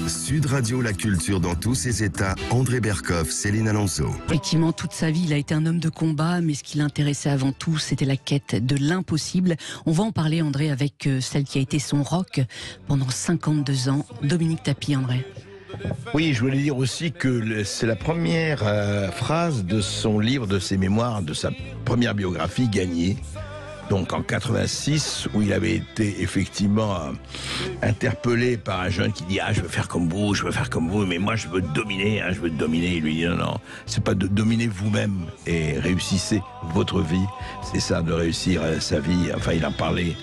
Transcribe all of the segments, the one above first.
Sud Radio, la culture dans tous ses états. André Berkoff, Céline Alonso. Effectivement, toute sa vie, il a été un homme de combat, mais ce qui l'intéressait avant tout, c'était la quête de l'impossible. On va en parler, André, avec celle qui a été son rock pendant 52 ans, Dominique Tapie, André. Oui, je voulais dire aussi que c'est la première phrase de son livre, de ses mémoires, de sa première biographie, Gagné. Donc en 86, où il avait été effectivement interpellé par un jeune qui dit « Ah, je veux faire comme vous, mais moi je veux dominer, je veux dominer. » Il lui dit « Non, non, c'est pas de dominer vous-même et réussissez votre vie. C'est ça, de réussir sa vie. » Enfin, il en parlait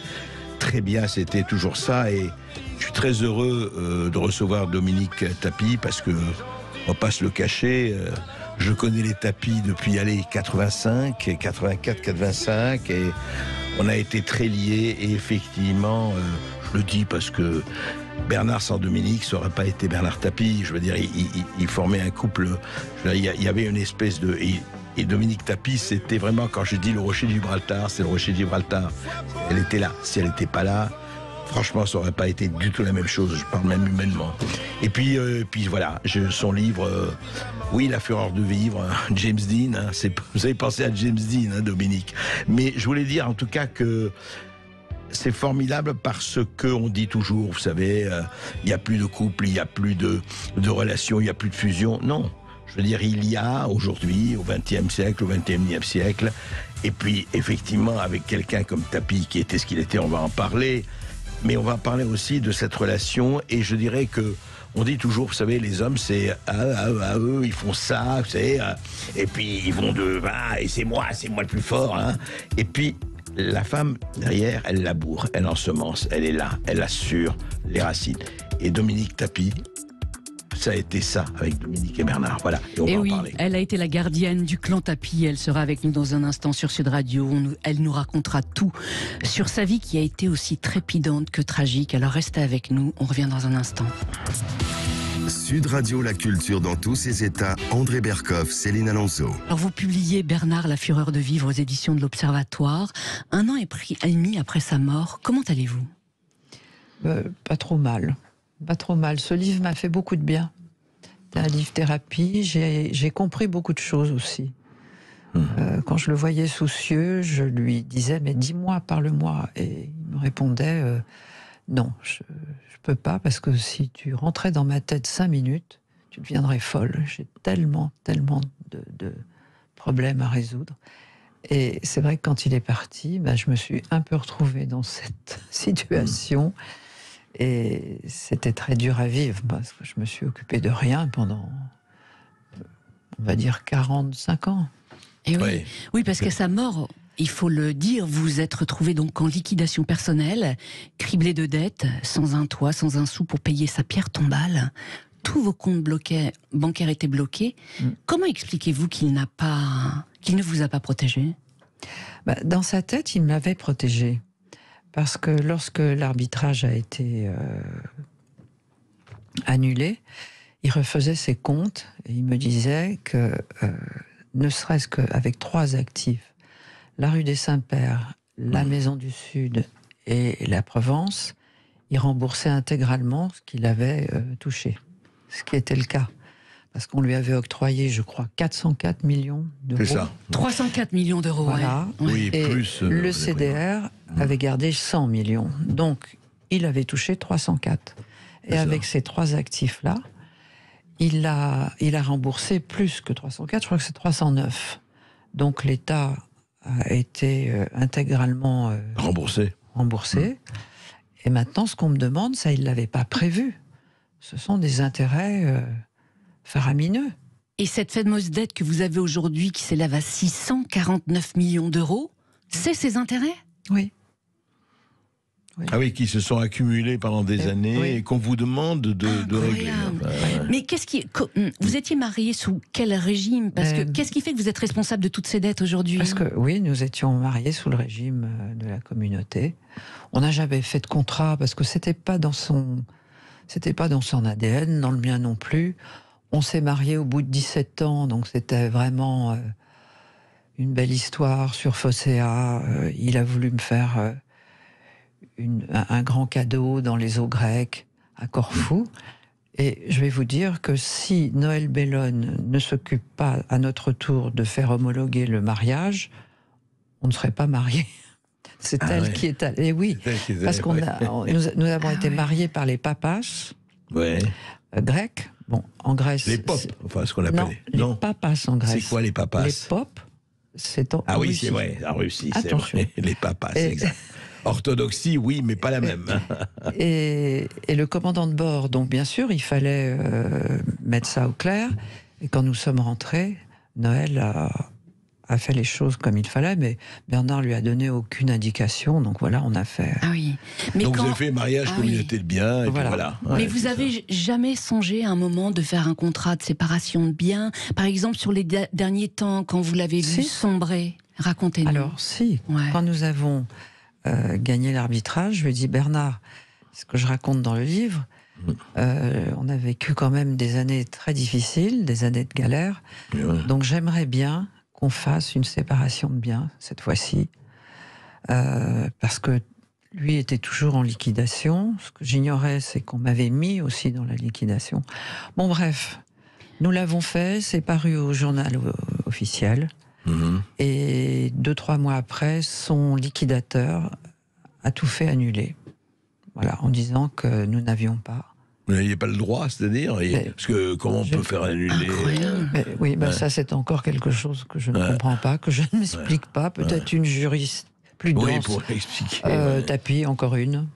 très bien, c'était toujours ça. Et je suis très heureux de recevoir Dominique Tapie parce que, on va pas se le cacher, je connais les Tapis depuis 85, 84, 85 et on a été très liés et effectivement, je le dis parce que Bernard sans Dominique, ça n'aurait pas été Bernard Tapie. Je veux dire, il formait un couple. Il y avait une espèce de... Et Dominique Tapie, c'était vraiment, quand je dis le rocher de Gibraltar, c'est le rocher de Gibraltar. Elle était là. Si elle n'était pas là, franchement, ça n'aurait pas été du tout la même chose. Je parle même humainement. Et puis voilà, son livre, oui, La fureur de vivre, James Dean. Vous avez pensé à James Dean, Dominique. Mais je voulais dire en tout cas que c'est formidable parce qu'on dit toujours, vous savez, il n'y a plus de couple, il n'y a plus de relations, il n'y a plus de fusion. Non. Je veux dire, il y a aujourd'hui, au XXe siècle, au XXIe siècle, et puis effectivement, avec quelqu'un comme Tapie, qui était ce qu'il était, on va en parler, mais on va parler aussi de cette relation, et je dirais que, on dit toujours, vous savez, les hommes, c'est à eux, ils font ça, vous savez, et puis ils vont et c'est moi le plus fort, et puis la femme, derrière, elle laboure, elle ensemence, elle est là, elle assure les racines. Et Dominique Tapie, ça a été ça avec Dominique et Bernard. Voilà, et on va en parler. Elle a été la gardienne du clan Tapie. Elle sera avec nous dans un instant sur Sud Radio. Elle nous racontera tout sur sa vie qui a été aussi trépidante que tragique. Alors restez avec nous, on revient dans un instant. Sud Radio, la culture dans tous ses états. André Berkoff, Céline Alonso. Alors vous publiez Bernard, la fureur de vivre aux éditions de l'Observatoire. 1 an et demi après sa mort, comment allez-vous ? Pas trop mal. Pas trop mal. Ce livre m'a fait beaucoup de bien. C'est un livre thérapie. J'ai compris beaucoup de choses aussi. Quand je le voyais soucieux, je lui disais « Mais dis-moi, parle-moi ». Et il me répondait « Non, je peux pas, parce que si tu rentrais dans ma tête 5 minutes, tu deviendrais folle. J'ai tellement de problèmes à résoudre ». Et c'est vrai que quand il est parti, je me suis un peu retrouvée dans cette situation. Et c'était très dur à vivre, parce que je me suis occupée de rien pendant, on va dire, 45 ans. Et oui, parce qu'à sa mort, il faut le dire, vous vous êtes retrouvé donc en liquidation personnelle, criblé de dettes, sans un toit, sans un sou pour payer sa pierre tombale. Tous vos comptes bancaires étaient bloqués. Comment expliquez-vous qu'il ne vous a pas protégé ? Dans sa tête, il m'avait protégé. Parce que lorsque l'arbitrage a été annulé, il refaisait ses comptes et il me disait que, ne serait-ce qu'avec 3 actifs, la rue des Saints-Pères, la Maison du Sud et la Provence, il remboursait intégralement ce qu'il avait touché. Ce qui était le cas. Parce qu'on lui avait octroyé, je crois, 404 millions d'euros. C'est ça. 304 millions d'euros, voilà. Oui, et plus le CDR avait gardé 100 millions. Donc, il avait touché 304. Et avec ces 3 actifs-là, il a remboursé plus que 304, je crois que c'est 309. Donc, l'État a été intégralement remboursé. Et maintenant, ce qu'on me demande, ça, il ne l'avait pas prévu. Ce sont des intérêts faramineux. Et cette fameuse dette que vous avez aujourd'hui, qui s'élève à 649 millions d'euros, c'est ses intérêts ? Oui. Ah oui, qui se sont accumulés pendant des années et qu'on vous demande de régler. Mais vous étiez marié sous quel régime ? Parce que qu'est-ce qui fait que vous êtes responsable de toutes ces dettes aujourd'hui ? Parce que oui, nous étions mariés sous le régime de la communauté. On n'a jamais fait de contrat parce que c'était pas dans son ADN, dans le mien non plus. On s'est mariés au bout de 17 ans, donc c'était vraiment une belle histoire sur Phocéa. Il a voulu me faire un grand cadeau dans les eaux grecques à Corfou. Et je vais vous dire que si Noël Bellone ne s'occupe pas à notre tour de faire homologuer le mariage, on ne serait pas mariés. C'est elle qui est allée. Oui, parce qu'on nous avons été mariés par les papas grecs. Bon, en Grèce. Les popes, enfin ce qu'on appelle. Non, les papas en Grèce. C'est quoi les papas? Les popes, c'est en oui, Russie. c'est vrai, en Russie, c'est Attention. vrai. Les papas, c'est exact. Orthodoxie, oui, mais pas la même. Et le commandant de bord, donc bien sûr, il fallait mettre ça au clair. Et quand nous sommes rentrés, Noël a fait les choses comme il fallait, mais Bernard lui a donné aucune indication. Donc voilà, on a fait. Ah oui. Mais donc vous avez fait mariage, communauté de biens, et puis voilà. Mais vous avez jamais songé à un moment de faire un contrat de séparation de biens? Par exemple, sur les derniers temps, quand vous l'avez vu sombrer, racontez-nous. Alors si, quand nous avons gagné l'arbitrage, je lui ai dit, Bernard, ce que je raconte dans le livre, on a vécu quand même des années très difficiles, des années de galère, donc j'aimerais bien qu'on fasse une séparation de biens, cette fois-ci, parce que lui était toujours en liquidation. Ce que j'ignorais, c'est qu'on m'avait mis aussi dans la liquidation. Bon, bref, nous l'avons fait, c'est paru au journal officiel, et 2-3 mois après, son liquidateur a tout fait annuler. Voilà, en disant que nous n'avions pas. Vous n'aviez pas le droit, c'est-à-dire parce que comment on peut faire annuler Oui, ça c'est encore quelque chose que je ne comprends pas, que je ne m'explique pas. Peut-être une juriste plus dense. Oui, pour expliquer. Tapis, encore une.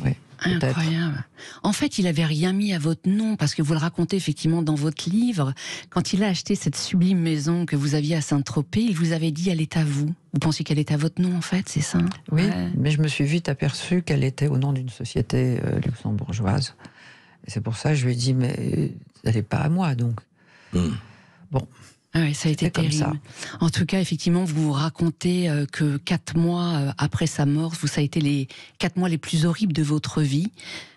Oui, incroyable. En fait, il n'avait rien mis à votre nom, parce que vous le racontez effectivement dans votre livre. Quand il a acheté cette sublime maison que vous aviez à Saint-Tropez, il vous avait dit elle est à vous. Vous pensiez qu'elle était à votre nom, en fait, c'est ça? Oui, mais je me suis vite aperçu qu'elle était au nom d'une société luxembourgeoise. Et c'est pour ça que je lui ai dit, mais elle n'est pas à moi, donc. Bon. Ah oui, ça a été terrible. Ça. En tout cas, effectivement, vous racontez que 4 mois après sa mort, ça a été les 4 mois les plus horribles de votre vie.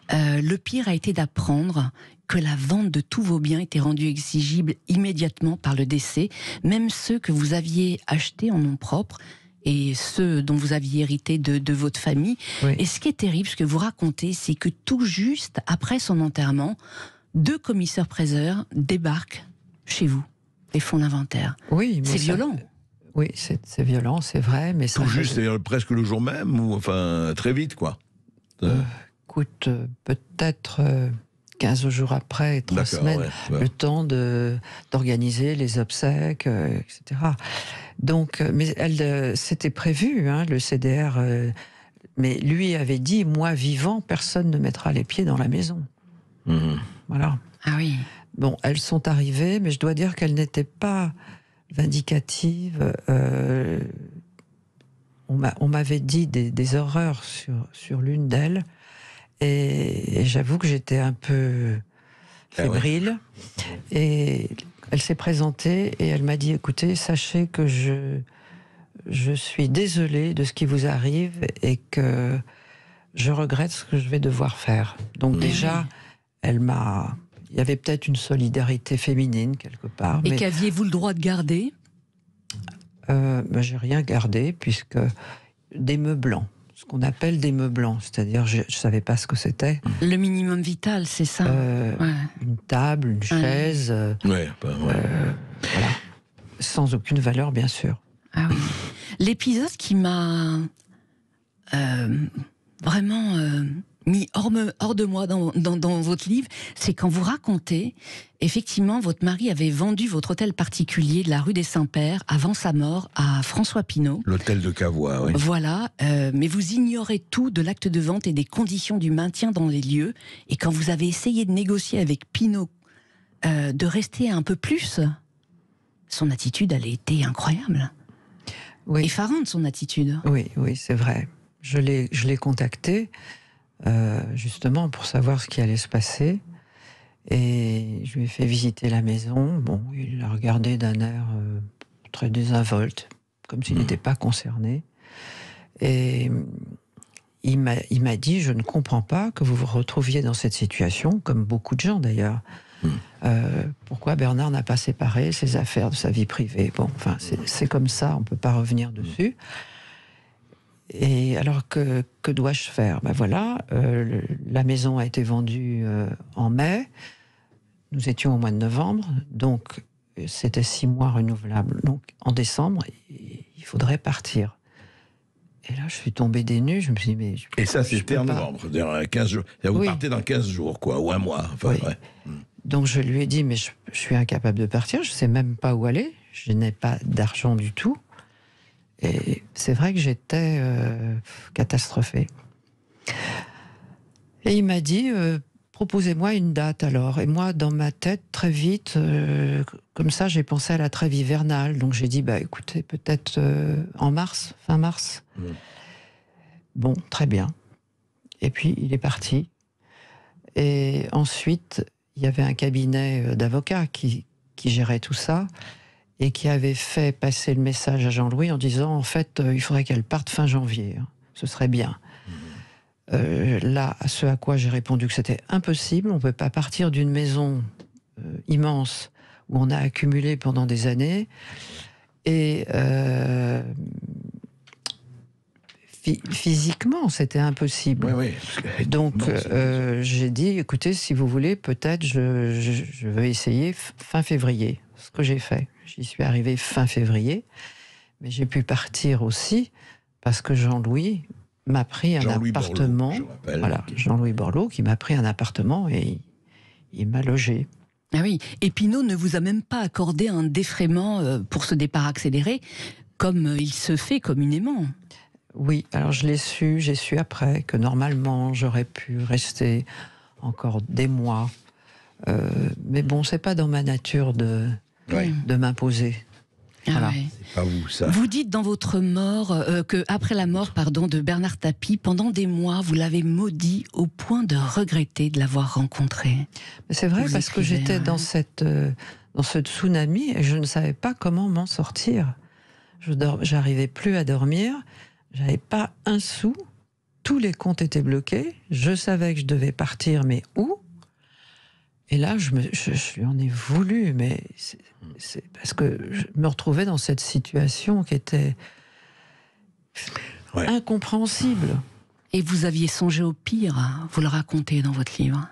Le pire a été d'apprendre que la vente de tous vos biens était rendue exigible immédiatement par le décès, même ceux que vous aviez achetés en nom propre, et ceux dont vous aviez hérité de votre famille. Oui. Et ce qui est terrible, ce que vous racontez, c'est que tout juste après son enterrement, 2 commissaires-priseurs débarquent chez vous, les fonds d'inventaire. Oui, c'est violent. Oui, c'est violent, c'est vrai, mais tout juste, c'est-à-dire presque le jour même, ou enfin très vite, quoi. Écoute, peut-être 15 jours après, 3 semaines, le temps d'organiser les obsèques, etc. Donc, mais c'était prévu, le CDR. Mais lui avait dit, moi vivant, personne ne mettra les pieds dans la maison. Voilà. Ah oui. Bon, elles sont arrivées, mais je dois dire qu'elles n'étaient pas vindicatives. On m'avait dit des horreurs sur l'une d'elles, et j'avoue que j'étais un peu fébrile. Et elle s'est présentée et elle m'a dit, écoutez, sachez que je suis désolée de ce qui vous arrive et que je regrette ce que je vais devoir faire. Donc déjà, il y avait peut-être une solidarité féminine quelque part. Et qu'aviez-vous le droit de garder ? J'ai rien gardé, puisque des meublants, ce qu'on appelle des meublants, c'est-à-dire je savais pas ce que c'était. Le minimum vital, c'est ça. Une table, une chaise, voilà, sans aucune valeur, bien sûr. Ah oui. L'épisode qui m'a vraiment mis hors de moi dans votre livre, c'est quand vous racontez, effectivement, votre mari avait vendu votre hôtel particulier de la rue des Saints-Pères avant sa mort à François Pinault. L'hôtel de Cavois, oui. Voilà, mais vous ignorez tout de l'acte de vente et des conditions du maintien dans les lieux. Et quand vous avez essayé de négocier avec Pinault de rester un peu plus, son attitude, elle a été incroyable. Oui. Effarante, son attitude. Oui, c'est vrai. Je l'ai contacté, justement, pour savoir ce qui allait se passer. Et je lui ai fait visiter la maison. Bon, il l'a regardé d'un air très désinvolte, comme s'il n'était pas concerné. Et il m'a dit, je ne comprends pas que vous vous retrouviez dans cette situation, comme beaucoup de gens d'ailleurs. Pourquoi Bernard n'a pas séparé ses affaires de sa vie privée? Bon, enfin, c'est comme ça, on ne peut pas revenir dessus. Et alors, que dois-je faire? Ben voilà, la maison a été vendue en mai. nous étions au mois de novembre, donc c'était 6 mois renouvelables. Donc en décembre, il faudrait partir. Et là, je suis tombée des nues, je me suis dit, mais... Et ça, c'était en novembre, c'est-à-dire 15 jours. Vous partez dans 15 jours, quoi, ou un mois. Enfin, oui. Ouais. Donc je lui ai dit, mais je suis incapable de partir, je ne sais même pas où aller, je n'ai pas d'argent du tout. Et c'est vrai que j'étais catastrophée. Et il m'a dit, proposez-moi une date alors. Et moi, dans ma tête, très vite, comme ça, j'ai pensé à la trêve hivernale. Donc j'ai dit, bah écoutez, peut-être en mars, fin mars. Bon, très bien. Et puis, il est parti. Et ensuite, il y avait un cabinet d'avocats qui gérait tout ça et qui avait fait passer le message à Jean-Louis en disant, en fait, il faudrait qu'elle parte fin janvier. Hein. Ce serait bien. Là, ce à quoi j'ai répondu que c'était impossible. On ne peut pas partir d'une maison immense où on a accumulé pendant des années. Et physiquement, c'était impossible. Oui, donc, j'ai dit, écoutez, si vous voulez, peut-être je vais essayer fin février. Ce que j'ai fait. J'y suis arrivée fin février. Mais j'ai pu partir aussi parce que Jean-Louis m'a pris un appartement. Jean-Louis Borloo qui m'a pris un appartement et il m'a logé. Ah oui, et Pinault ne vous a même pas accordé un défraiement pour ce départ accéléré, comme il se fait communément. Oui, alors j'ai su après que normalement j'aurais pu rester encore des mois. Mais bon, c'est pas dans ma nature de m'imposer. Voilà. Ouais. C'est pas vous, ça. Vous dites dans votre mort que après la mort, de Bernard Tapie, pendant des mois, vous l'avez maudit au point de regretter de l'avoir rencontré. Mais c'est vrai, parce que j'étais dans ce tsunami et je ne savais pas comment m'en sortir. J'arrivais plus à dormir, j'avais pas un sou, tous les comptes étaient bloqués, je savais que je devais partir, mais où ? Et là, je lui en ai voulu, mais c'est parce que je me retrouvais dans cette situation qui était incompréhensible. Et vous aviez songé au pire, hein, vous le racontez dans votre livre.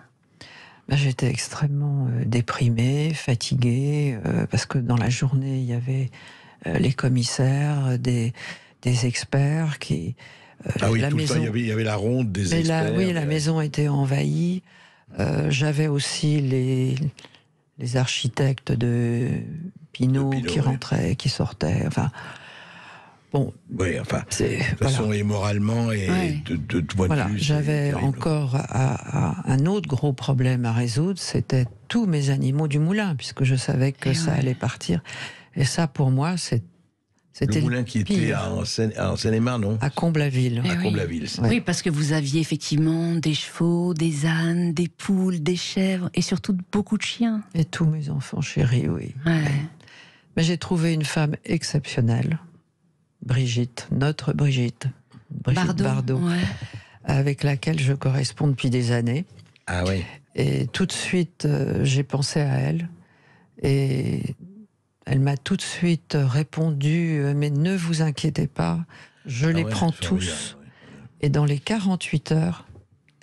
Ben, j'étais extrêmement déprimée, fatiguée, parce que dans la journée, il y avait les commissaires, des experts qui... la maison, il y avait la ronde des experts. La maison était envahie. J'avais aussi les architectes de Pinault qui rentraient, qui sortaient. Enfin, bon. Oui, enfin, de toute façon, et moralement, et de point de vue. J'avais encore un autre gros problème à résoudre, c'était tous mes animaux du moulin, puisque je savais que ça allait partir. Et ça, pour moi, c'était le moulin qui était en Seine-et-Marne, non ? À Comblaville. Comblaville. Oui, parce que vous aviez effectivement des chevaux, des ânes, des poules, des chèvres et surtout beaucoup de chiens. Et tous mes enfants chéris, oui. Ouais. Mais j'ai trouvé une femme exceptionnelle, Brigitte, notre Brigitte Bardot, avec laquelle je corresponds depuis des années. Ah oui. Et tout de suite, j'ai pensé à elle. Et... elle m'a tout de suite répondu, mais ne vous inquiétez pas, je les prends tous. Et dans les 48 heures,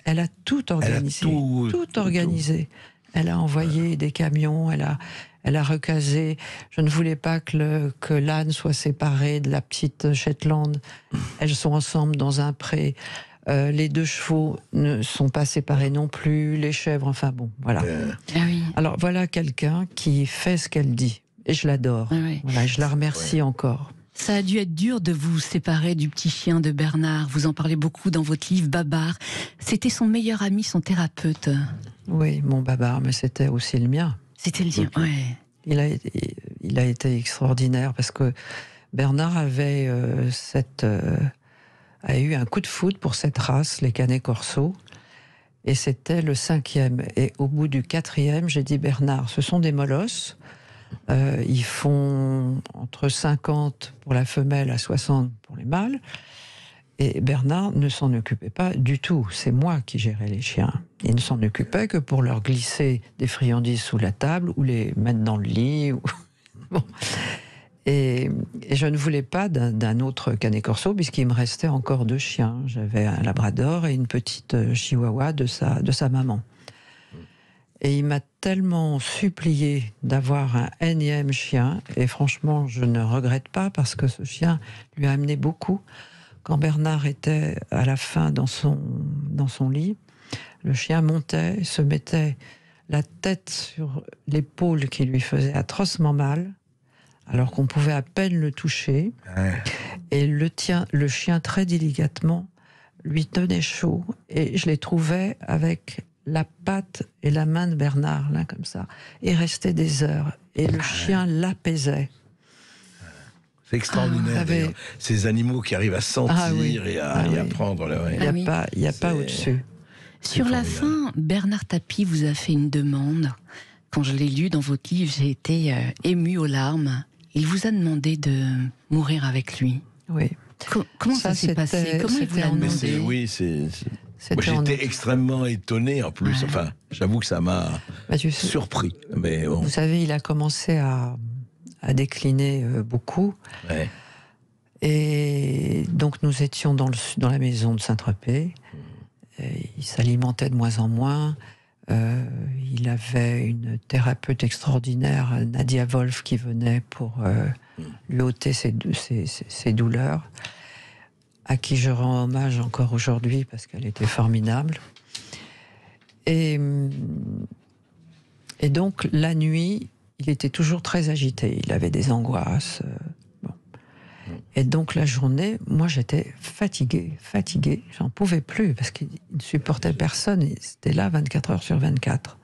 elle a tout organisé. Tout organisé. Elle a envoyé des camions, elle a recasé. Je ne voulais pas que l'âne soit séparé de la petite Shetland. Elles sont ensemble dans un pré. Les 2 chevaux ne sont pas séparés non plus. Les chèvres, enfin bon, voilà. Alors voilà quelqu'un qui fait ce qu'elle dit. Et je l'adore. Voilà, je la remercie encore. Ça a dû être dur de vous séparer du petit chien de Bernard. Vous en parlez beaucoup dans votre livre, Babar. C'était son meilleur ami, son thérapeute. Oui, mon Babar, mais c'était aussi le mien. C'était le sien, Il a été extraordinaire parce que Bernard avait a eu un coup de foudre pour cette race, les Canet Corso. Et c'était le 5e. Et au bout du 4e, j'ai dit, Bernard, ce sont des molosses. Ils font entre 50 pour la femelle à 60 pour les mâles. Et Bernard ne s'en occupait pas du tout. C'est moi qui gérais les chiens. Il ne s'en occupait que pour leur glisser des friandises sous la table ou les mettre dans le lit. Bon. Et je ne voulais pas d'un autre Canet Corso puisqu'il me restait encore 2 chiens. J'avais un labrador et une petite chihuahua de sa maman. Et il m'a tellement supplié d'avoir un énième chien, et franchement, je ne regrette pas, parce que ce chien lui a amené beaucoup. Quand Bernard était à la fin dans son lit, le chien montait, se mettait la tête sur l'épaule qui lui faisait atrocement mal, alors qu'on pouvait à peine le toucher. Et le chien, très délicatement, lui tenait chaud. Et je les trouvais avec la patte et la main de Bernard, là, comme ça. Et restait des heures. Et le chien l'apaisait. C'est extraordinaire, d'ailleurs. Ces animaux qui arrivent à sentir et à prendre. Il n'y a pas au-dessus. Sur la fin, Bernard Tapie vous a fait une demande. Quand je l'ai lu dans votre livre, j'ai été émue aux larmes. Il vous a demandé de mourir avec lui. Oui. Comment ça s'est passé? Comment il vous l'a demandé? Moi, j'étais extrêmement étonné en plus. Ouais. Enfin, j'avoue que ça m'a surpris. Mais bon. Vous savez, il a commencé à décliner beaucoup. Ouais. Et donc, nous étions dans la maison de Saint-Tropez. Il s'alimentait de moins en moins. Il avait une thérapeute extraordinaire, Nadia Wolf, qui venait pour lui ôter ses douleurs, à qui je rends hommage encore aujourd'hui parce qu'elle était formidable. Et donc la nuit, il était toujours très agité. Il avait des angoisses. Et donc la journée, moi j'étais fatiguée, j'en pouvais plus, parce qu'il ne supportait personne, il était là 24 heures sur 24.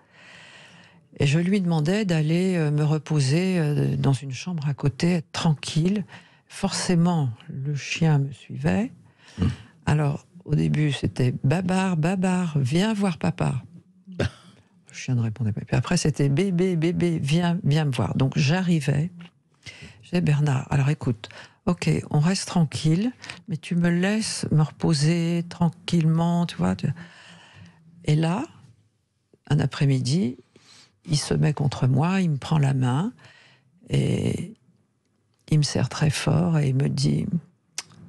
Et je lui demandais d'aller me reposer dans une chambre à côté, être tranquille. Forcément, le chien me suivait. Alors, au début, c'était « Babar, viens voir papa ». Le chien ne répondait pas. Puis après, c'était « Bébé, viens me voir ». Donc j'arrivais, je disais « Bernard, alors écoute, ok, on reste tranquille, mais tu me laisses me reposer tranquillement, tu vois. » Et là, un après-midi, il se met contre moi, il me prend la main, et il me serre très fort, et il me dit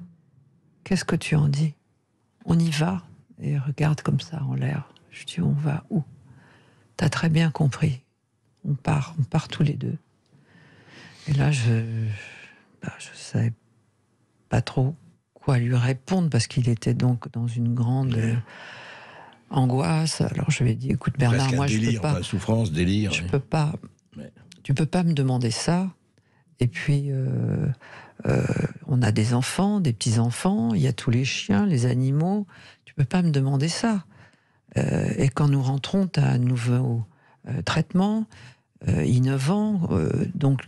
« Qu'est-ce que tu en dis? On y va ?» Et il regarde comme ça en l'air. Je dis « On va où? T'as très bien compris. On part tous les deux. » Et là, je savais pas trop quoi lui répondre, parce qu'il était donc dans une grande angoisse. Alors je lui ai dit, écoute Bernard, moi délire, je peux pas, souffrance, délire. Je peux pas. Tu peux pas me demander ça. Et puis on a des enfants, des petits enfants. Il y a tous les chiens, les animaux. Tu peux pas me demander ça. Et quand nous rentrons, t'as un nouveau traitement innovant. Donc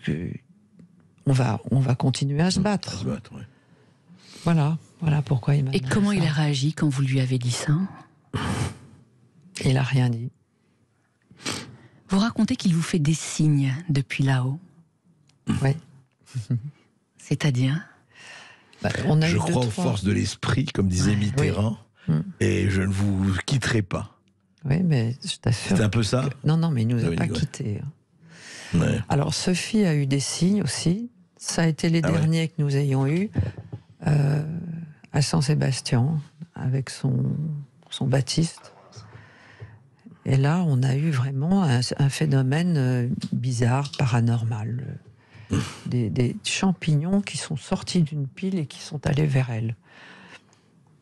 on va continuer à se battre. Ouais. Voilà pourquoi il m'a. Et comment il a réagi quand vous lui avez dit ça? Il a rien dit. Vous racontez qu'il vous fait des signes depuis là-haut. Oui. C'est-à-dire? Je crois aux forces de l'esprit, comme disait Mitterrand, et je ne vous quitterai pas. Oui, mais je t'assure. C'est un peu ça? Non, mais il ne nous a pas quittés. Ouais. Alors, Sophie a eu des signes aussi. Ça a été les derniers que nous ayons eus à Saint-Sébastien, avec son Baptiste. Et là, on a eu vraiment un phénomène bizarre, paranormal. Des champignons qui sont sortis d'une pile et qui sont allés vers elle.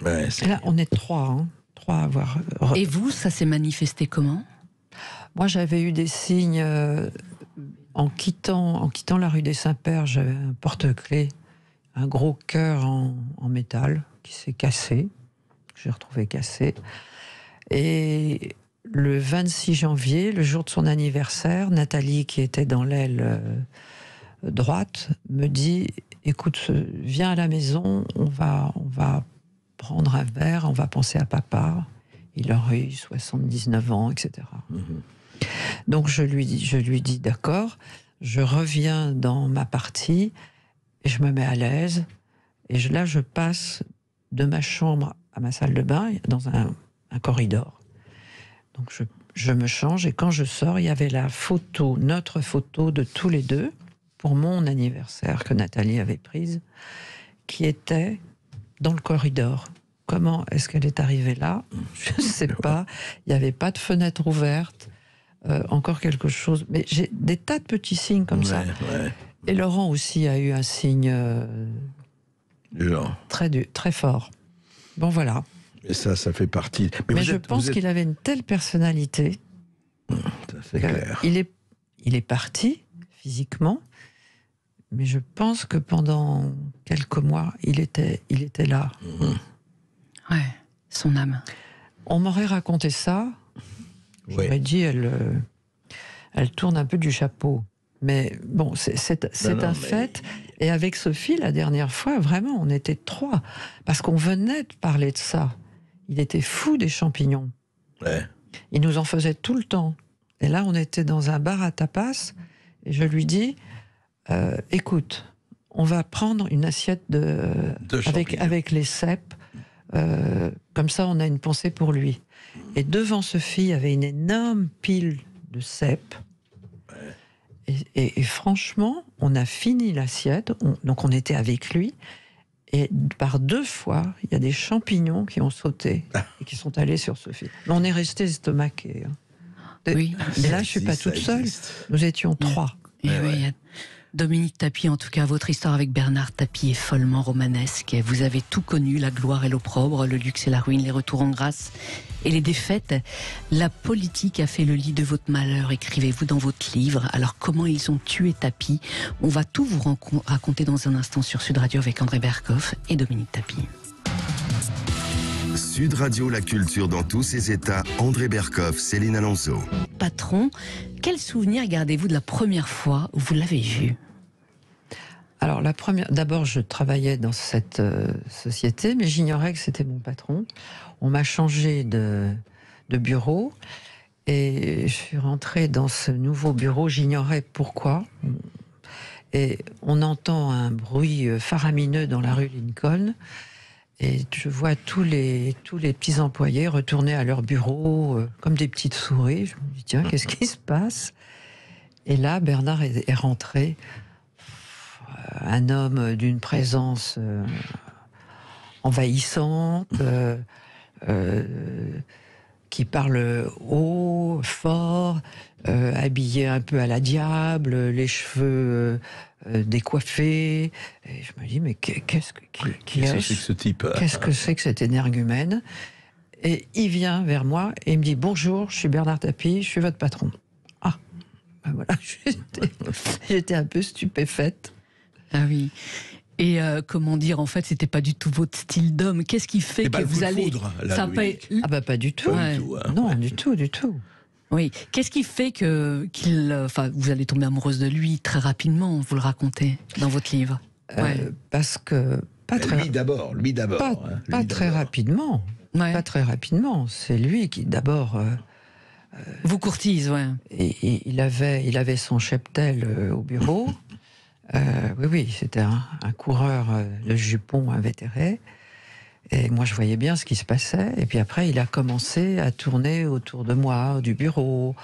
Ouais, et là, on est trois à avoir... Et vous, ça s'est manifesté comment? Moi, j'avais eu des signes... En quittant la rue des Saints-Pères, j'avais un porte-clés, un gros cœur en métal qui s'est cassé, que j'ai retrouvé cassé. Et le 26 janvier, le jour de son anniversaire, Nathalie, qui était dans l'aile droite, me dit « Écoute, viens à la maison, on va prendre un verre, on va penser à papa. » Il aurait eu 79 ans, etc. Donc je lui dis d'accord, je reviens dans ma partie, et je me mets à l'aise, et là je passe de ma chambre à ma salle de bain, dans un corridor. Donc je me change, et quand je sors, il y avait notre photo de tous les deux, pour mon anniversaire que Nathalie avait prise, qui était dans le corridor. Comment est-ce qu'elle est arrivée là? Je ne sais pas. Il n'y avait pas de fenêtre ouverte. encore quelque chose. Mais j'ai des tas de petits signes comme ça. Ouais. Et Laurent aussi a eu un signe Genre. très fort. Bon, voilà. Et ça fait partie. Mais je pense qu'il avait une telle personnalité. C'est clair. Il est parti physiquement, mais je pense que pendant quelques mois, il était là. Ouais, son âme. On m'aurait raconté ça. J'aurais dit, elle tourne un peu du chapeau. Mais bon, c'est un fait. Et avec Sophie, la dernière fois, vraiment, on était 3. Parce qu'on venait de parler de ça. Il était fou des champignons. Ouais. Il nous en faisait tout le temps. Et là, on était dans un bar à tapas. Et je lui dis, écoute, on va prendre une assiette avec les cèpes. Comme ça, on a une pensée pour lui. Et devant Sophie, il y avait une énorme pile de cèpes. Et franchement, on a fini l'assiette, donc on était avec lui, et par 2 fois, il y a des champignons qui ont sauté et qui sont allés sur Sophie. Mais on est resté estomaqués. Oui. Mais là, je suis pas toute seule. Nous étions 3. Et oui, Dominique Tapie, en tout cas, votre histoire avec Bernard Tapie est follement romanesque. Vous avez tout connu, la gloire et l'opprobre, le luxe et la ruine, les retours en grâce et les défaites. La politique a fait le lit de votre malheur, écrivez-vous dans votre livre. Alors, comment ils ont tué Tapie? On va tout vous raconter dans un instant sur Sud Radio avec André Berkoff et Dominique Tapie. Sud Radio, la culture dans tous ses états. André Berkoff, Céline Alonso. Patron, quel souvenir gardez-vous de la première fois où vous l'avez vu? Alors, d'abord, je travaillais dans cette société, mais j'ignorais que c'était mon patron. On m'a changé de bureau et je suis rentrée dans ce nouveau bureau. J'ignorais pourquoi. Et on entend un bruit faramineux dans la rue Lincoln. Et je vois tous les petits employés retourner à leur bureau comme des petites souris. Je me dis, tiens, qu'est-ce qui se passe? Et là, Bernard est rentré. Un homme d'une présence envahissante, qui parle haut, fort, habillé un peu à la diable, les cheveux décoiffés. Et je me dis, mais qu'est-ce que c'est que ce type? Qu'est-ce que c'est que cet énergumène? Et il vient vers moi et il me dit, bonjour, je suis Bernard Tapie, je suis votre patron. Ah, ben voilà, j'étais un peu stupéfaite. Ah oui. Et comment dire, en fait, c'était pas du tout votre style d'homme. Qu'est-ce qui fait que vous allez... Ah bah pas du tout. Ouais. Non, du tout. Oui. Qu'est-ce qui fait vous allez tomber amoureuse de lui très rapidement, vous le racontez dans votre livre? Parce que... Lui d'abord. Pas très rapidement. Ouais. Pas très rapidement. C'est lui qui, d'abord... vous courtise, ouais. Et il avait son cheptel au bureau. Oui, c'était un coureur de jupons invétéré. Et moi, je voyais bien ce qui se passait. Et puis après, il a commencé à tourner autour de moi, du bureau.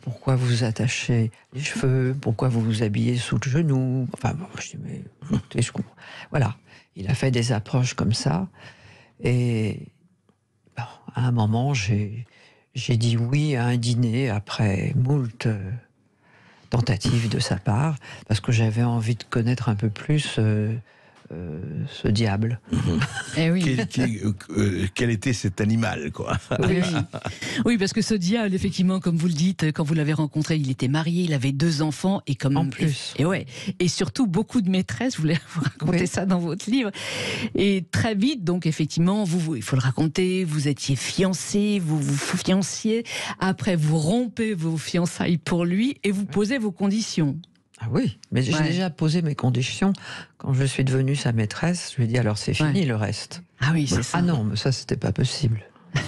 Pourquoi vous attachez les cheveux? Pourquoi vous vous habillez sous le genou? Enfin, bon, je dis, mais écoutez, je comprends. Voilà. Il a fait des approches comme ça. Et bon, à un moment, j'ai dit oui à un dîner après moult tentative de sa part, parce que j'avais envie de connaître un peu plus ce diable. Eh oui. Quel était cet animal, quoi? Oui, parce que ce diable, effectivement, comme vous le dites, quand vous l'avez rencontré, il était marié, il avait 2 enfants, et comme... En plus. Et surtout, beaucoup de maîtresses, je voulais vous raconter ça dans votre livre. Et très vite, donc, effectivement, il faut le raconter, vous étiez fiancés, vous vous fianciez, après vous rompez vos fiançailles pour lui, et vous posez vos conditions. Ah oui, mais j'ai déjà posé mes conditions quand je suis devenue sa maîtresse. Je lui ai dit, alors c'est fini le reste. Ah oui, c'est ça. Ah non, mais ça c'était pas possible.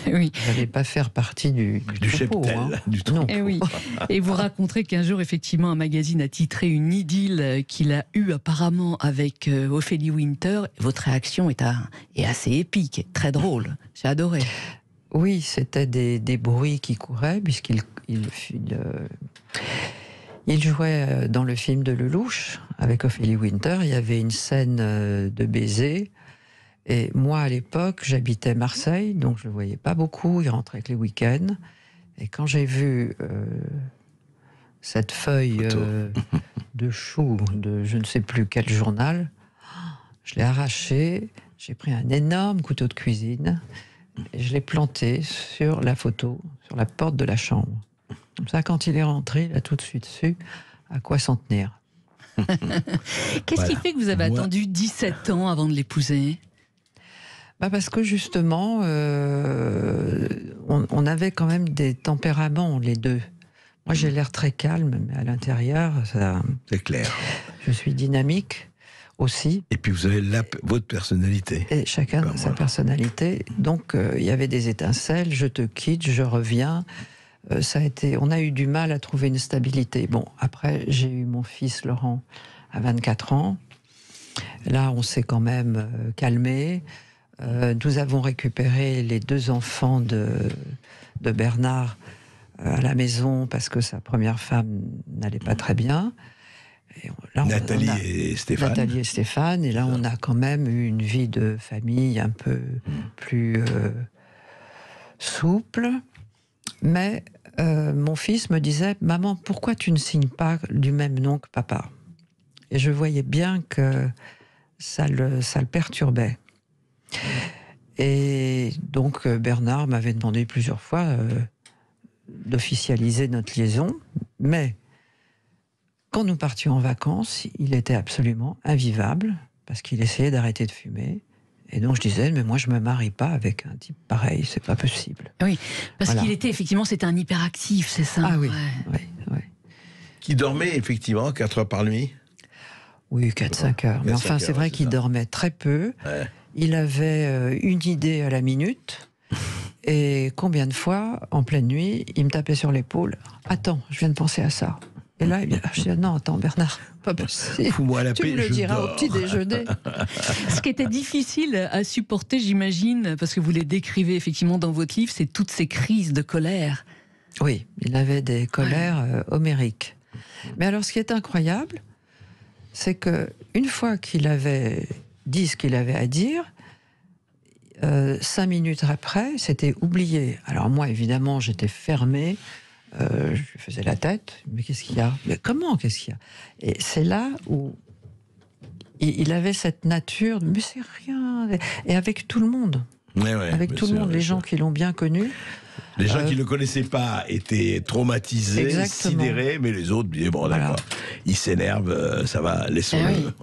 Oui. Je n'allais pas faire partie du troupeau, cheptel, du troupeau. Et oui. Et vous raconterez qu'un jour, effectivement, un magazine a titré une idylle qu'il a eue apparemment avec Ophélie Winter. Votre réaction est assez épique, très drôle. J'ai adoré. Oui, c'était des bruits qui couraient, puisqu'il jouait dans le film de Lelouch avec Ophélie Winter. Il y avait une scène de baiser. Et moi, à l'époque, j'habitais Marseille, donc je ne le voyais pas beaucoup. Il rentrait que les week-ends. Et quand j'ai vu cette feuille de chou de je ne sais plus quel journal, je l'ai arrachée, j'ai pris un énorme couteau de cuisine et je l'ai planté sur la photo, sur la porte de la chambre. Comme ça, quand il est rentré, il a tout de suite su à quoi s'en tenir. Qu'est-ce qui fait que vous avez attendu 17 ans avant de l'épouser ? Parce que justement, on avait quand même des tempéraments, les deux. Moi, j'ai l'air très calme, mais à l'intérieur, c'est clair. Je suis dynamique aussi. Et puis vous avez votre personnalité. Et chacun a sa personnalité. Donc, il y avait des étincelles. Je te quitte, je reviens. On a eu du mal à trouver une stabilité. Bon, après, j'ai eu mon fils Laurent à 24 ans. Là, on s'est quand même calmé. Nous avons récupéré les 2 enfants de Bernard à la maison parce que sa première femme n'allait pas très bien. Et là, Nathalie et Stéphane. Et là, on a quand même eu une vie de famille un peu plus souple. Mais mon fils me disait « Maman, pourquoi tu ne signes pas du même nom que papa ?» Et je voyais bien que ça le perturbait. Et donc Bernard m'avait demandé plusieurs fois d'officialiser notre liaison, mais quand nous partions en vacances, il était absolument invivable parce qu'il essayait d'arrêter de fumer. Et donc je disais, mais moi je me marie pas avec un type pareil, c'est pas possible. Oui, parce qu'il était effectivement, c'était un hyperactif, c'est ça. Ah oui, oui. Qui dormait effectivement 4 heures par nuit. Oui, 4-5 heures. Mais enfin, c'est vrai qu'il dormait très peu. Ouais. Il avait une idée à la minute. Et combien de fois, en pleine nuit, il me tapait sur l'épaule. « Attends, je viens de penser à ça. » Et là, je dis « Non, attends, Bernard, pas possible. Fous-moi la paix, tu me le diras au petit déjeuner. » Ce qui était difficile à supporter, j'imagine, parce que vous les décrivez effectivement dans votre livre, c'est toutes ces crises de colère. Oui, il avait des colères homériques. Mais alors, ce qui est incroyable, c'est que une fois qu'il avait dit ce qu'il avait à dire, 5 minutes après, c'était oublié. Alors moi, évidemment, j'étais fermée, je lui faisais la tête, mais qu'est-ce qu'il y a ? Mais comment, qu'est-ce qu'il y a ? Et c'est là où il avait cette nature, mais c'est rien, et avec tout le monde. Avec tout le monde, les gens qui l'ont bien connu. Les gens qui ne le connaissaient pas étaient traumatisés, exactement. Sidérés, mais les autres disaient, bon d'accord, il s'énerve, ça va, laissons-le.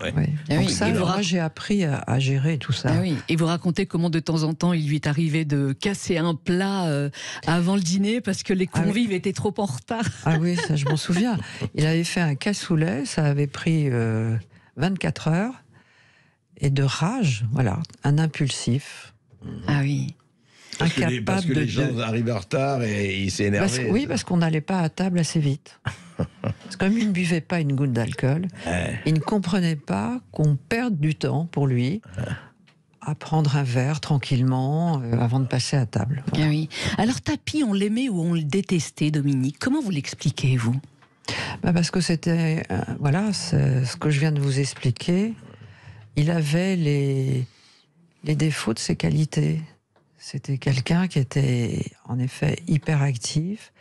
Donc ça, moi j'ai appris à gérer tout ça. Et vous racontez comment de temps en temps il lui est arrivé de casser un plat avant le dîner parce que les convives étaient trop en retard. Ah oui, ça je m'en souviens. Il avait fait un cassoulet, ça avait pris 24 heures, et de rage, voilà, un impulsif. Ah oui. Parce que les gens arrivaient en retard et ils s'énervaient. Oui, parce qu'on n'allait pas à table assez vite. Parce que comme il ne buvait pas une goutte d'alcool, il ne comprenait pas qu'on perde du temps pour lui à prendre un verre tranquillement avant de passer à table. Voilà. Ah oui. Alors Tapi, on l'aimait ou on le détestait, Dominique ? Comment vous l'expliquez, vous ? Parce que c'était, c'est ce que je viens de vous expliquer. Il avait les défauts de ses qualités. C'était quelqu'un qui était en effet hyperactif,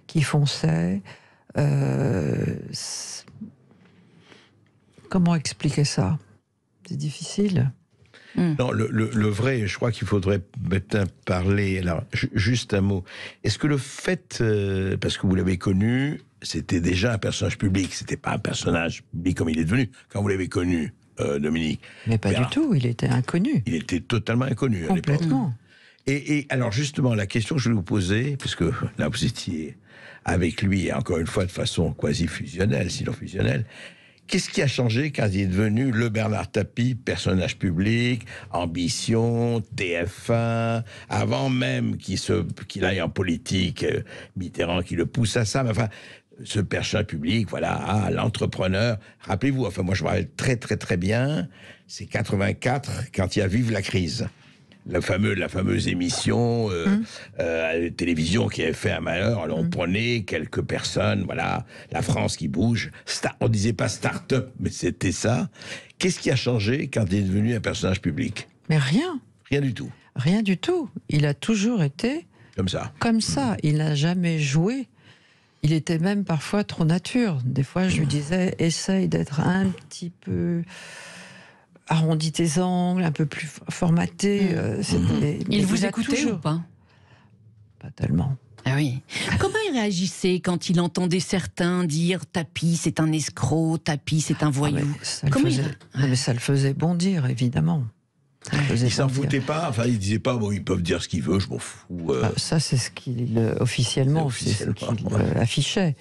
qui fonçait. Comment expliquer ça ? C'est difficile. Non, le vrai, je crois qu'il faudrait maintenant parler. Alors, juste un mot. Est-ce que le fait, parce que vous l'avez connu, c'était déjà un personnage public, c'était pas un personnage public comme il est devenu quand vous l'avez connu, Dominique. Mais pas du tout, il était inconnu. Il était totalement inconnu. Complètement. Et alors justement, la question que je vais vous poser, puisque là vous étiez avec lui, et encore une fois de façon quasi fusionnelle, sinon fusionnelle, qu'est-ce qui a changé quand il est devenu le Bernard Tapie, personnage public, ambition, TF1, avant même qu'il aille en politique, Mitterrand qui le pousse à ça, mais enfin, ce personnage public, voilà, l'entrepreneur. Rappelez-vous, enfin moi je me rappelle très très très bien, c'est 84, quand il y a Vive la crise. La fameuse émission à la télévision qui avait fait un malheur. Alors on prenait quelques personnes, voilà, la France qui bouge. On disait pas start-up, mais c'était ça. Qu'est-ce qui a changé quand il est devenu un personnage public ? Mais rien. Rien du tout. Rien du tout. Il a toujours été Comme ça. Comme ça, il n'a jamais joué. Il était même parfois trop nature. Des fois, je lui disais, essaye d'être un petit peu arrondi tes angles, un peu plus formaté. Il vous écoutait ou pas? Pas tellement. Ah oui. Comment il réagissait quand il entendait certains dire Tapi c'est un escroc, Tapi c'est un voyou? Mais ça le faisait bondir, évidemment. Il s'en foutait pas, enfin il disait pas bon ils peuvent dire ce qu'ils veulent, je m'en fous. Ça c'est ce qu'il officiellement affichait.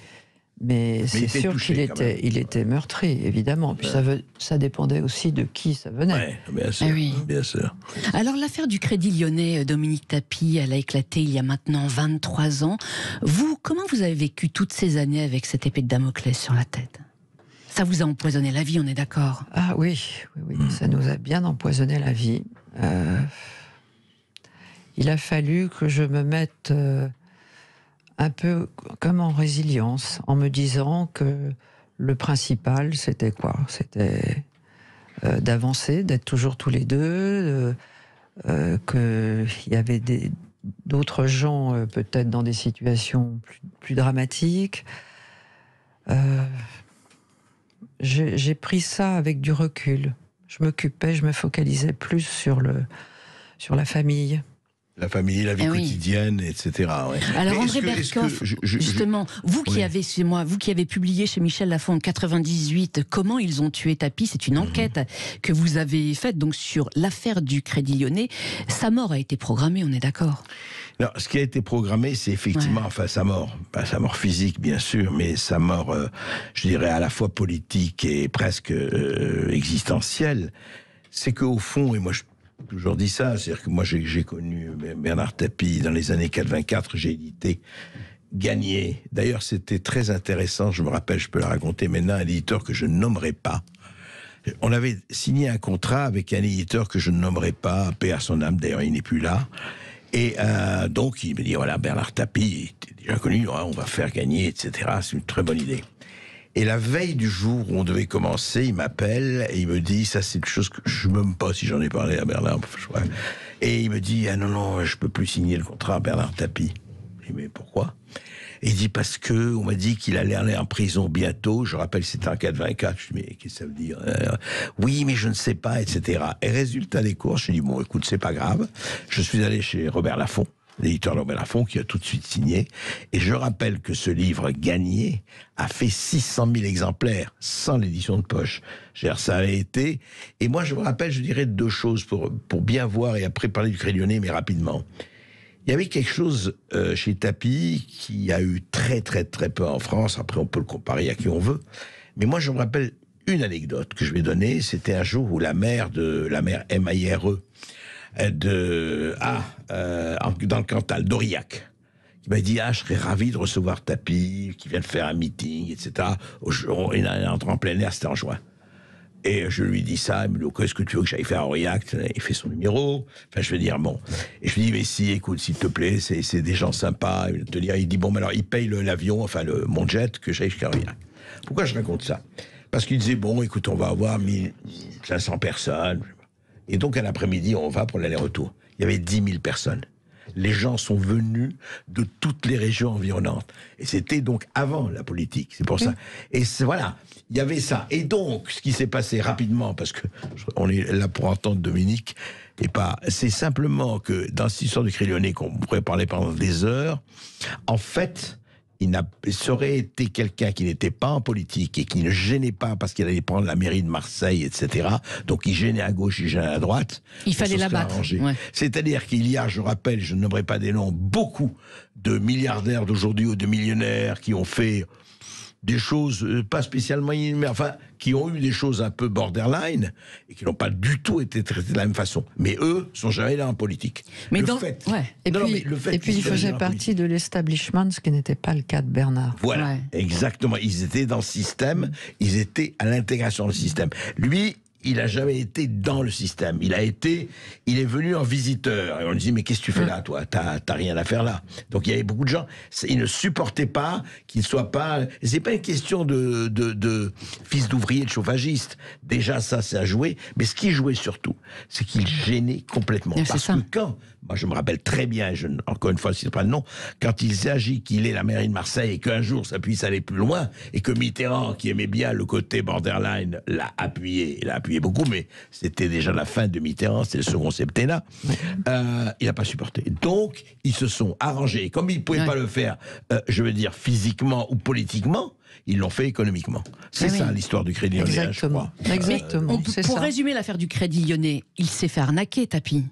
Mais c'est sûr qu'il était meurtri, évidemment. Puis ça dépendait aussi de qui ça venait. Oui, bien sûr, bien sûr. Alors l'affaire du Crédit Lyonnais, Dominique Tapi, elle a éclaté il y a maintenant 23 ans. Comment vous avez vécu toutes ces années avec cette épée de Damoclès sur la tête? Ça vous a empoisonné la vie, on est d'accord? Ah oui, ça nous a bien empoisonné la vie. Il a fallu que je me mette un peu comme en résilience, en me disant que le principal, c'était quoi? C'était d'avancer, d'être toujours tous les deux, qu'il y avait d'autres gens peut-être dans des situations plus dramatiques. J'ai pris ça avec du recul. Je me focalisais plus sur la famille. La famille, la vie quotidienne, etc. Ouais. Alors André Berkoff, justement, vous qui avez publié chez Michel Lafon en 98, Comment ils ont tué Tapi, c'est une enquête que vous avez faite donc sur l'affaire du Crédit Lyonnais. Sa mort a été programmée, on est d'accord? Non, ce qui a été programmé, c'est effectivement, sa mort, pas sa mort physique bien sûr, mais sa mort, je dirais à la fois politique et presque existentielle. C'est qu'au fond, et moi je toujours dit ça, c'est-à-dire que moi j'ai connu Bernard Tapie dans les années 84, j'ai édité Gagné. D'ailleurs c'était très intéressant, je me rappelle, je peux le raconter maintenant, un éditeur que je ne nommerai pas. On avait signé un contrat avec un éditeur que je ne nommerai pas, paix à son âme, d'ailleurs il n'est plus là. Et donc il me dit, voilà, Bernard Tapie, il était déjà connu, on va faire Gagné, etc. C'est une très bonne idée. Et la veille du jour où on devait commencer, il m'appelle et il me dit, ça c'est une chose que je ne sais même pas si j'en ai parlé à Bernard. Et il me dit, ah non, je peux plus signer le contrat à Bernard Tapie. Je dis, mais pourquoi? Et il dit, parce que on m'a dit qu'il allait aller en prison bientôt. Je rappelle, c'était en 84. Je dis, mais qu'est-ce que ça veut dire? Oui, mais je ne sais pas, etc. Et résultat des courses, je dis, bon, écoute, c'est pas grave. Je suis allé chez Robert Laffont, l'éditeur Robert Laffont, qui a tout de suite signé. Et je rappelle que ce livre Gagné a fait 600 000 exemplaires, sans l'édition de poche. Ça avait été... Et moi, je me rappelle, je dirais deux choses pour bien voir, et après parler du Crédit Lyonnais, mais rapidement. Il y avait quelque chose chez Tapie qui a eu très, très, très peu en France. Après, on peut le comparer à qui on veut. Mais moi, je me rappelle une anecdote que je vais donner. C'était un jour où la mère M-A-I-R-E, dans le Cantal, d'Aurillac, qui m'a dit, je serais ravi de recevoir Tapie, qui vient de faire un meeting, etc. Il entre en plein air, c'était en juin. Et je lui dis ça, il me dit, qu'est-ce que tu veux que j'aille faire à Aurillac? Il fait son numéro. Enfin, je veux dire, bon. Et je lui dis, mais si, écoute, s'il te plaît, c'est des gens sympas. Il dit, bon, mais alors, il paye l'avion, enfin, mon jet, que j'aille jusqu'à Aurillac. Pourquoi je raconte ça? Parce qu'il disait, bon, écoute, on va avoir 1500 personnes. Et donc, un après-midi, on va pour l'aller-retour. Il y avait 10 000 personnes. Les gens sont venus de toutes les régions environnantes. Et c'était donc avant la politique, c'est pour ça. Et voilà, il y avait ça. Et donc, ce qui s'est passé rapidement, parce que on est là pour entendre Dominique, c'est simplement que dans cette histoire du Crédit Lyonnais, qu'on pourrait parler pendant des heures, en fait... ça aurait été quelqu'un qui n'était pas en politique et qui ne gênait pas parce qu'il allait prendre la mairie de Marseille, etc. Donc il gênait à gauche, il gênait à droite. Il fallait l'abattre. Ouais. C'est-à-dire qu'il y a, je rappelle, je ne nommerai pas des noms, beaucoup de milliardaires d'aujourd'hui ou de millionnaires qui ont fait des choses pas spécialement, mais enfin, qui ont eu des choses un peu borderline et qui n'ont pas du tout été traités de la même façon. Mais eux sont jamais là en politique. Mais Et puis ils faisaient partie de l'establishment, ce qui n'était pas le cas de Bernard. Voilà, exactement. Ils étaient dans le système, ils étaient à l'intégration du système. Lui, il n'a jamais été dans le système. Il est venu en visiteur. Et on lui dit, mais qu'est-ce que tu fais là, toi? T'as rien à faire là. Donc il y avait beaucoup de gens, ils ne supportaient pas qu'il ne soit pas... C'est pas une question de fils d'ouvrier, de chauffagiste. Déjà, ça, c'est à jouer. Mais ce qui jouait surtout, c'est qu'il gênait complètement. Parce que quand moi je me rappelle très bien, encore une fois, je ne sais pas le nom, quand il s'agit qu'il ait la mairie de Marseille et qu'un jour ça puisse aller plus loin, et que Mitterrand, qui aimait bien le côté borderline, l'a appuyé beaucoup, mais c'était déjà la fin de Mitterrand, c'était le second septennat, il n'a pas supporté. Donc, ils se sont arrangés. Comme ils ne pouvaient pas le faire, je veux dire, physiquement ou politiquement, ils l'ont fait économiquement. C'est ça l'histoire du Crédit Lyonnais, je crois. Exactement. Pour résumer l'affaire du Crédit Lyonnais, il s'est fait arnaquer, Tapi.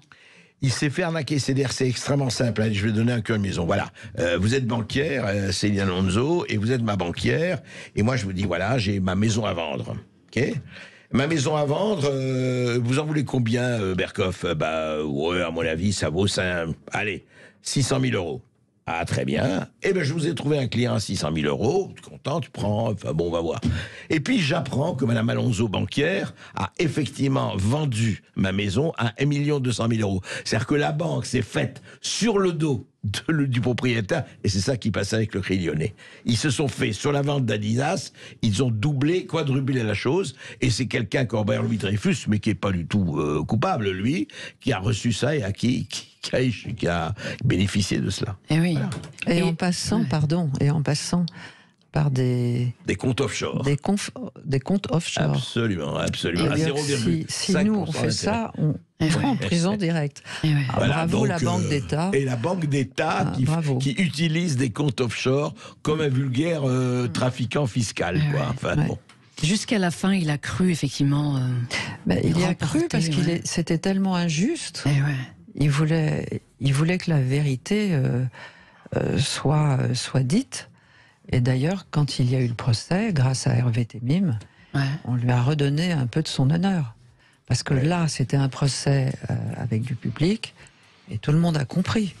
Il s'est fait arnaquer, c'est-à-dire c'est extrêmement simple. Je vais donner un cœur de maison. Voilà, vous êtes banquière, Céline Alonso, et vous êtes ma banquière. Et moi, je vous dis, voilà, j'ai ma maison à vendre. Ok ? Ma maison à vendre, vous en voulez combien, Berkoff ? Ouais, à mon avis, ça vaut 600 000 euros. Ah, très bien. Eh bien, je vous ai trouvé un client à 600 000 euros. Tu es content, tu prends. Enfin, bon, on va voir. Et puis, j'apprends que Mme Alonso, banquière, a effectivement vendu ma maison à 1 200 000 euros. C'est-à-dire que la banque s'est faite sur le dos du propriétaire, et c'est ça qui passe avec le Crédit Lyonnais. Ils se sont fait sur la vente d'Adidas, ils ont doublé, quadruplé la chose, et c'est quelqu'un comme Louis Dreyfus, mais qui est pas du tout coupable, lui, qui a reçu ça et qui a bénéficié de cela. Et oui. Voilà. Et en passant par des comptes offshore. Des comptes offshore. Absolument. À Si 0,5%. nous, on fait ça, on va en prison directe. Voilà, bravo donc, la Banque d'État. Et la Banque d'État qui utilise des comptes offshore comme un vulgaire trafiquant fiscal. Quoi. Enfin, bon. Jusqu'à la fin, il a cru, effectivement. Il y a cru parce c'était tellement injuste. Il voulait que la vérité soit dite. Et d'ailleurs, quand il y a eu le procès, grâce à Hervé Temim, on lui a redonné un peu de son honneur. Parce que là, c'était un procès avec du public, et tout le monde a compris.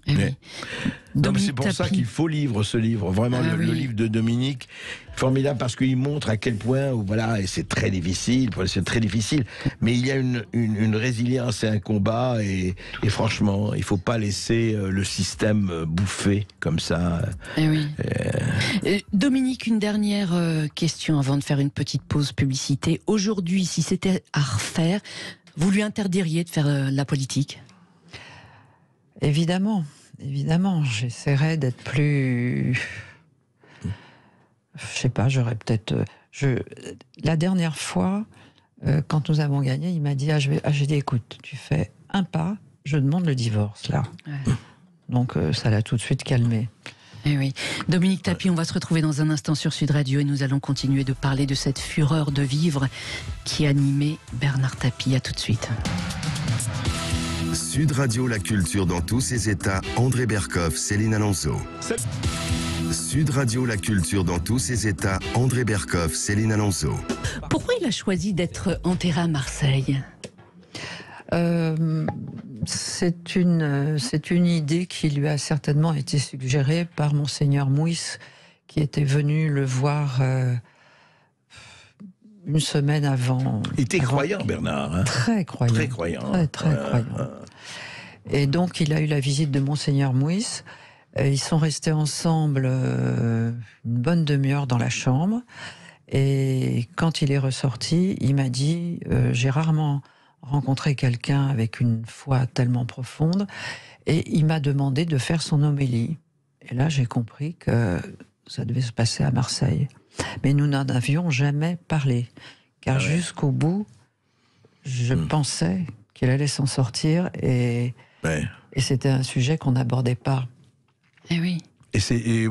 C'est pour ça qu'il faut lire ce livre, vraiment le livre de Dominique, formidable parce qu'il montre à quel point, et c'est très difficile, mais il y a une résilience et un combat, et franchement, il ne faut pas laisser le système bouffer comme ça. Dominique, une dernière question avant de faire une petite pause publicité. Aujourd'hui, si c'était à refaire, vous lui interdiriez de faire la politique ? Évidemment, j'essaierais d'être plus... Je sais pas, j'aurais peut-être... La dernière fois, quand nous avons gagné, il m'a dit, j'ai dit, écoute, tu fais un pas, je demande le divorce, là. Donc, ça l'a tout de suite calmé. Dominique Tapi, on va se retrouver dans un instant sur Sud Radio et nous allons continuer de parler de cette fureur de vivre qui animait Bernard Tapie. À tout de suite. Sud Radio, la culture dans tous ses états, André Berkoff, Céline Alonso. Sud Radio, la culture dans tous ses états, André Berkoff, Céline Alonso. Pourquoi il a choisi d'être enterré à Marseille ? C'est une idée qui lui a certainement été suggérée par Monseigneur Mouis, qui était venu le voir une semaine avant. Il était croyant, Bernard. Hein. Très croyant. Très croyant. Très croyant. Et donc, il a eu la visite de Monseigneur Mouis. Ils sont restés ensemble une bonne demi-heure dans la chambre. Et quand il est ressorti, il m'a dit j'ai rarement rencontré quelqu'un avec une foi tellement profonde. Et il m'a demandé de faire son homélie. Et là, j'ai compris que ça devait se passer à Marseille. Mais nous n'en avions jamais parlé. Car jusqu'au bout, je pensais qu'il allait s'en sortir. Et c'était un sujet qu'on n'abordait pas. Et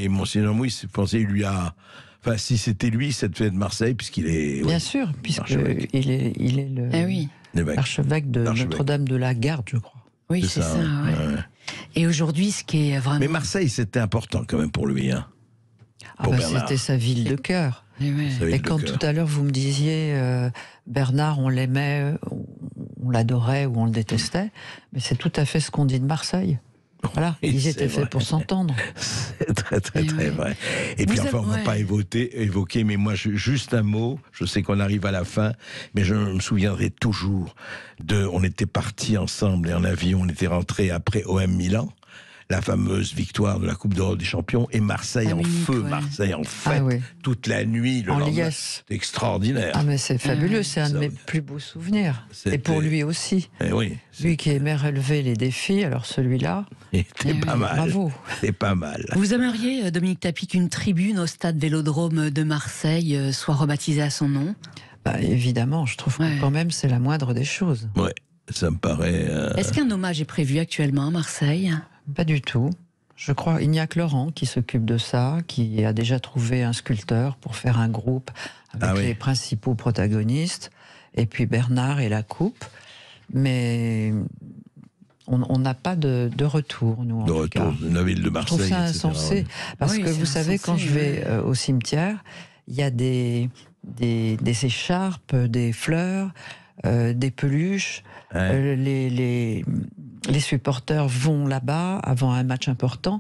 Monseigneur Mouis, pensez, il lui a... Enfin, si c'était lui, ça devait être Marseille, puisqu'il est... Bien sûr, puisqu'il est l'archevêque de Notre-Dame de la Garde, je crois. Oui, c'est ça. Et aujourd'hui, ce qui est vraiment... Mais Marseille, c'était important quand même pour lui, hein. C'était sa ville de cœur. Et quand tout à l'heure vous me disiez Bernard, on l'aimait, on l'adorait ou on le détestait, mais c'est tout à fait ce qu'on dit de Marseille. Voilà, ils étaient faits pour s'entendre. C'est très, très, très vrai. Et puis enfin, on ne va pas évoquer, mais moi, juste un mot, je sais qu'on arrive à la fin, mais je me souviendrai toujours on était partis ensemble et en avion, on était rentrés après OM Milan. la fameuse victoire de la Coupe d'Europe des Champions, et Marseille en feu, ouais. Marseille en fête, toute la nuit, le lendemain. C'est extraordinaire. Ah mais c'est fabuleux, c'est un de mes plus beaux souvenirs. Et pour lui aussi. Oui, lui qui aimait relever les défis, alors celui-là... C'était pas mal. Bravo. C'était pas mal. Vous aimeriez, Dominique Tapie, qu'une tribune au stade Vélodrome de Marseille soit rebaptisée à son nom ? Évidemment, je trouve que quand même c'est la moindre des choses. Ouais, ça me paraît... Est-ce qu'un hommage est prévu actuellement à Marseille ? Pas du tout. Je crois il n'y a que Laurent qui s'occupe de ça, qui a déjà trouvé un sculpteur pour faire un groupe avec les principaux protagonistes, et puis Bernard et la coupe. Mais... on n'a pas de retour, nous, en tout cas. De la ville de Marseille, je trouve ça insensé. Parce que vous savez, quand je vais au cimetière, il y a des écharpes, des fleurs, des peluches. Les supporters vont là-bas avant un match important.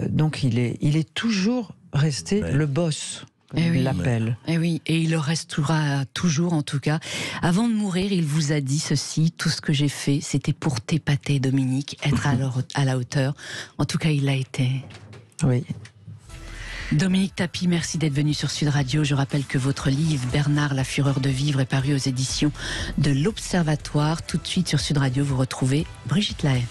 Donc il est toujours resté le boss. Il l'appelle. Et oui, et il le restera toujours, en tout cas. Avant de mourir, il vous a dit ceci: tout ce que j'ai fait, c'était pour t'épater, Dominique, être à la hauteur. En tout cas, il l'a été. Oui. Dominique Tapie, merci d'être venu sur Sud Radio. Je rappelle que votre livre, Bernard, la fureur de vivre, est paru aux éditions de l'Observatoire. Tout de suite sur Sud Radio, vous retrouvez Brigitte Lahaie.